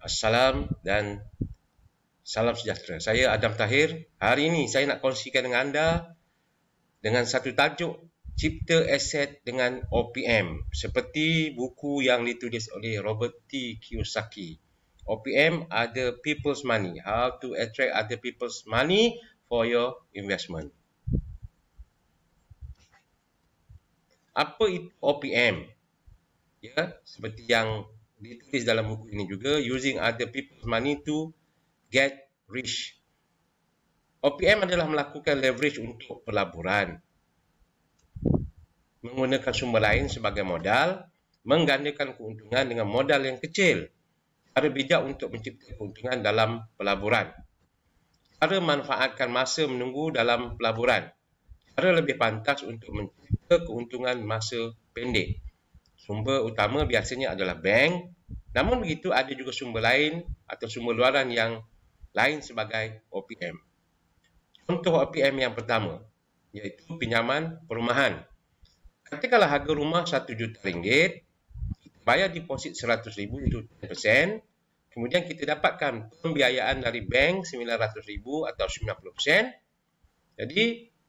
Assalam dan salam sejahtera. Saya Adam Tahir. Hari ini saya nak kongsikan dengan anda dengan satu tajuk Cipta Aset dengan OPM, seperti buku yang ditulis oleh Robert T. Kiyosaki. OPM are the people's money. How to attract other people's money for your investment. Apa itu OPM? Ya, seperti yang ditulis dalam buku ini juga, using other people's money to get rich. OPM adalah melakukan leverage untuk pelaburan, menggunakan sumber lain sebagai modal, menggandakan keuntungan dengan modal yang kecil. Cara bijak untuk menciptakan keuntungan dalam pelaburan. Cara manfaatkan masa menunggu dalam pelaburan. Cara lebih pantas untuk menciptakan keuntungan masa pendek. Sumber utama biasanya adalah bank. Namun begitu, ada juga sumber lain atau sumber luaran yang lain sebagai OPM. Contoh OPM yang pertama, iaitu pinjaman perumahan. Katakanlah harga rumah RM1 juta, kita bayar deposit RM100,000 itu 10%, kemudian kita dapatkan pembiayaan dari bank RM900,000 atau 90%. Jadi,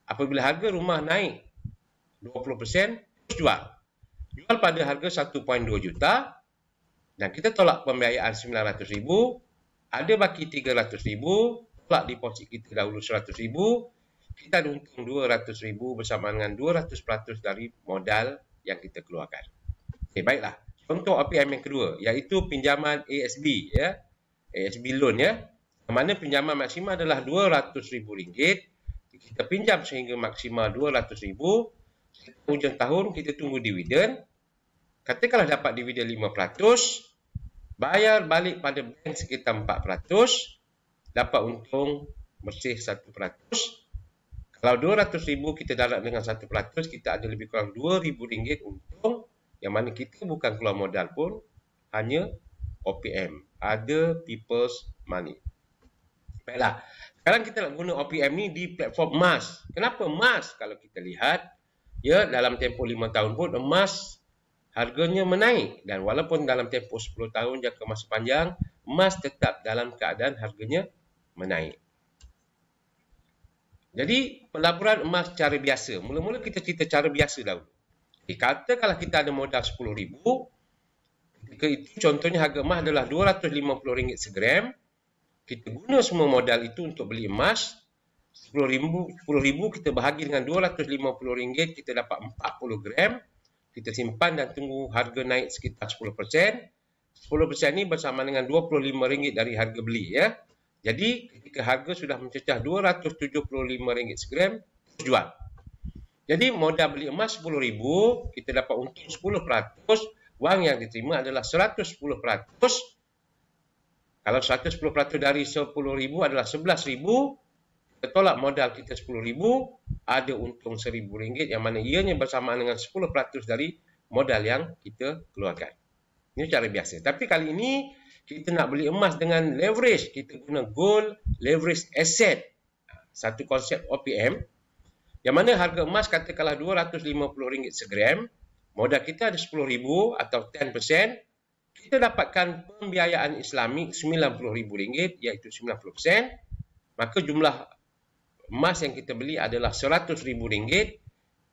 apabila harga rumah naik 20%, terus jual. Jual pada harga 1.2 juta dan kita tolak pembiayaan RM900,000, ada baki RM300,000, tolak deposit kita dahulu RM100,000, kita ada untung RM200,000 bersama dengan 200% dari modal yang kita keluarkan. Okey, baiklah. Contoh OPM yang kedua, iaitu pinjaman ASB, ya. ASB loan, ya. Yang mana pinjaman maksimal adalah RM200,000. Kita pinjam sehingga maksimal RM200,000. Hujung tahun kita tunggu dividen. Katakanlah dapat dividen 5%, bayar balik pada bank sekitar 4%, dapat untung bersih 1%. Kalau RM200,000 kita darat dengan 1%, kita ada lebih kurang RM2,000 untung, yang mana kita bukan keluar modal pun, hanya OPM, other people's money. Baiklah, sekarang kita nak guna OPM ni di platform emas. Kenapa emas? Kalau kita lihat, ya, dalam tempoh 5 tahun pun emas harganya menaik, dan walaupun dalam tempoh 10 tahun jangka masa panjang, emas tetap dalam keadaan harganya menaik. Jadi, pelaburan emas cara biasa. Mula-mula kita cerita cara biasa dahulu. Katakanlah kita ada modal RM10,000, ketika itu contohnya harga emas adalah RM250 segram. Kita guna semua modal itu untuk beli emas. RM10,000 kita bahagi dengan RM250, kita dapat 40 gram. Kita simpan dan tunggu harga naik sekitar 10%. 10% ni bersama dengan RM25 dari harga beli, ya. Jadi ketika harga sudah mencecah RM275 segram, jual. Jadi modal beli emas RM10,000, kita dapat untung 10%. Wang yang diterima adalah 110%. Kalau 110% dari RM10,000 adalah RM11,000, kita tolak modal kita RM10,000, ada untung RM1,000, yang mana ianya bersamaan dengan 10% dari modal yang kita keluarkan. Ini cara biasa. Tapi kali ini kita nak beli emas dengan leverage. Kita guna gold leverage asset. Satu konsep OPM. Yang mana harga emas katakanlah RM250 segram. Modal kita ada RM10,000 atau 10%. Kita dapatkan pembiayaan Islamik RM90,000, iaitu 90%. Maka jumlah emas yang kita beli adalah RM100,000.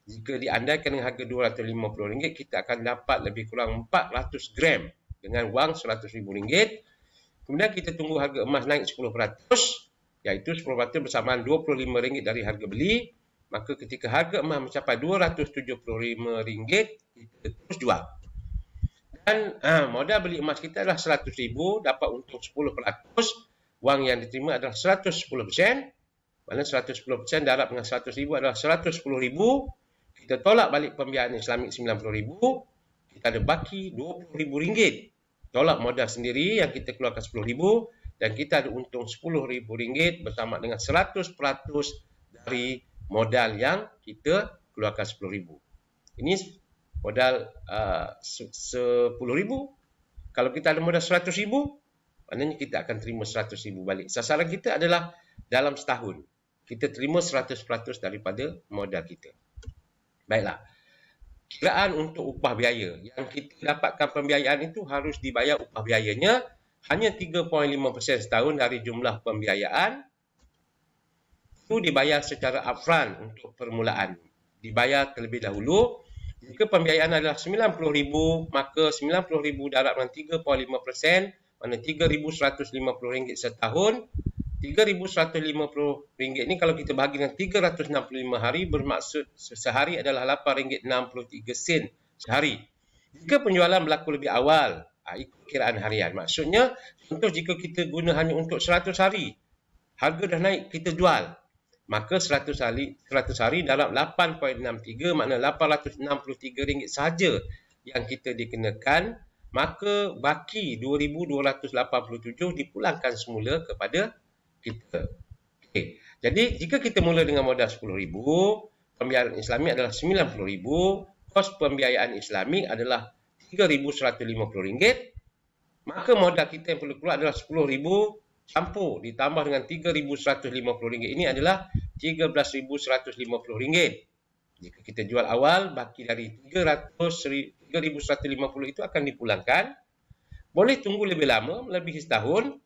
Jika diandaikan dengan harga RM250, kita akan dapat lebih kurang 400 gram dengan wang RM100,000. Kemudian kita tunggu harga emas naik 10%, iaitu 10% bersamaan RM25 dari harga beli. Maka ketika harga emas mencapai RM275, kita terus jual. Dan modal beli emas kita adalah RM100,000, dapat untung 10%. Wang yang diterima adalah 110%. Mana 110% darab dengan RM100,000 adalah RM110,000. Kita tolak balik pembiayaan Islamik RM90,000. Kita ada baki RM20,000. Tolak modal sendiri yang kita keluarkan RM10,000. Dan kita ada untung RM10,000 bersama dengan 100% dari modal yang kita keluarkan RM10,000. Ini modal RM10,000. Kalau kita ada modal RM100,000, maknanya kita akan terima RM100,000 balik. Sasaran kita adalah dalam setahun kita terima 100% daripada modal kita. Baiklah. Kiraan untuk upah biaya. Yang kita dapatkan pembiayaan itu harus dibayar upah biayanya hanya 3.5% setahun dari jumlah pembiayaan itu dibayar secara upfront untuk permulaan. Dibayar terlebih dahulu. Jika pembiayaan adalah RM90,000, maka RM90,000 darab dengan 3.5%, mana RM3,150 setahun. RM3,150 ni kalau kita bahagi dengan 365 hari, bermaksud sehari adalah RM8.63 sehari. Jika penjualan berlaku lebih awal, ikut kiraan harian. Maksudnya, contoh jika kita guna hanya untuk 100 hari, harga dah naik, kita jual. Maka 100 hari dalam 8.63, makna RM863 sahaja yang kita dikenakan, maka baki RM2,287 dipulangkan semula kepada kita. Okay. Jadi, jika kita mula dengan modal RM10,000, pembiayaan Islamik adalah RM90,000, kos pembiayaan Islamik adalah RM3,150, maka modal kita yang perlu keluar adalah RM10,000 campur ditambah dengan RM3,150 ini adalah RM13,150. Jika kita jual awal, baki dari RM3,150 itu akan dipulangkan. Boleh tunggu lebih lama, melebihi setahun.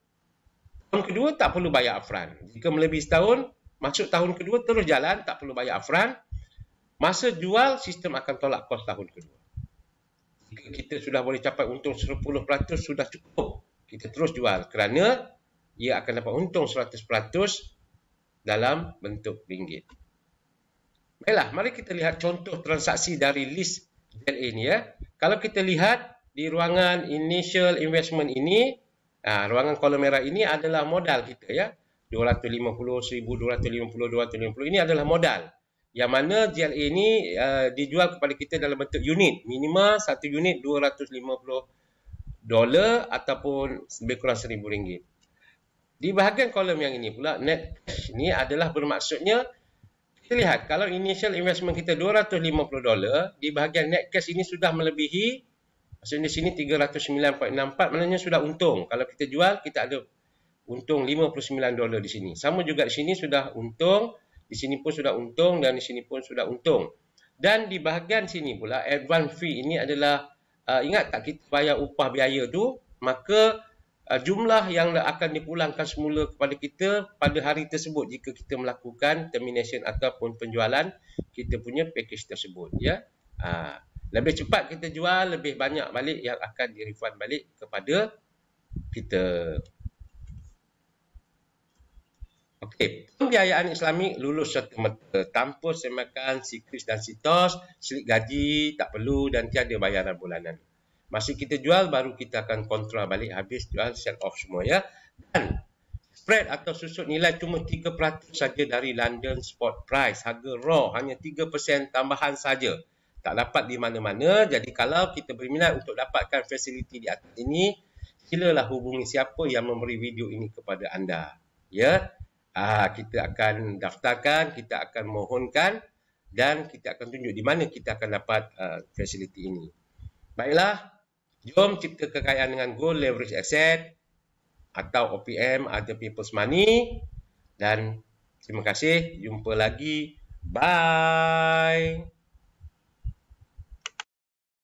Tahun kedua tak perlu bayar upfront. Jika melebihi setahun, masuk tahun kedua terus jalan, tak perlu bayar upfront. Masa jual, sistem akan tolak kos tahun kedua. Jika kita sudah boleh capai untung 10%, sudah cukup. Kita terus jual kerana ia akan dapat untung 100% dalam bentuk ringgit. Baiklah, mari kita lihat contoh transaksi dari list JLA ni ya. Kalau kita lihat di ruangan initial investment ini, ruangan kolom merah ini adalah modal kita ya. 250, 1250, 250 ini adalah modal. Yang mana JLA ini dijual kepada kita dalam bentuk unit. Minimal satu unit $250 ataupun lebih kurang RM1,000. Di bahagian kolom yang ini pula, net cash ini adalah bermaksudnya, kita lihat kalau initial investment kita $250, di bahagian net cash ini sudah melebihi, maksudnya di sini 309.64, maknanya sudah untung. Kalau kita jual, kita ada untung $59 di sini. Sama juga di sini sudah untung, di sini pun sudah untung, dan di sini pun sudah untung. Dan di bahagian sini pula, advance fee ini adalah, ingat tak kita bayar upah biaya tu, maka jumlah yang akan dipulangkan semula kepada kita pada hari tersebut jika kita melakukan termination ataupun penjualan kita punya package tersebut ya. Lebih cepat kita jual, lebih banyak balik yang akan di-refund balik kepada kita. Okey, pembiayaan Islamik lulus serta-merta tanpa semakan sikris dan sitos, slip gaji tak perlu dan tiada bayaran bulanan. Masa kita jual, baru kita akan kontra balik habis jual, sell off semua ya. Dan spread atau susut nilai cuma 3% saja dari London spot price. Harga raw hanya 3% tambahan saja. Tak dapat di mana-mana. Jadi kalau kita berminat untuk dapatkan fasiliti di atas ini, silalah hubungi siapa yang memberi video ini kepada anda. Ya, kita akan daftarkan, kita akan mohonkan dan kita akan tunjuk di mana kita akan dapat fasiliti ini. Baiklah. Jom cipta kekayaan dengan Gold Leverage Asset atau OPM, Other People's Money. Dan terima kasih. Jumpa lagi. Bye.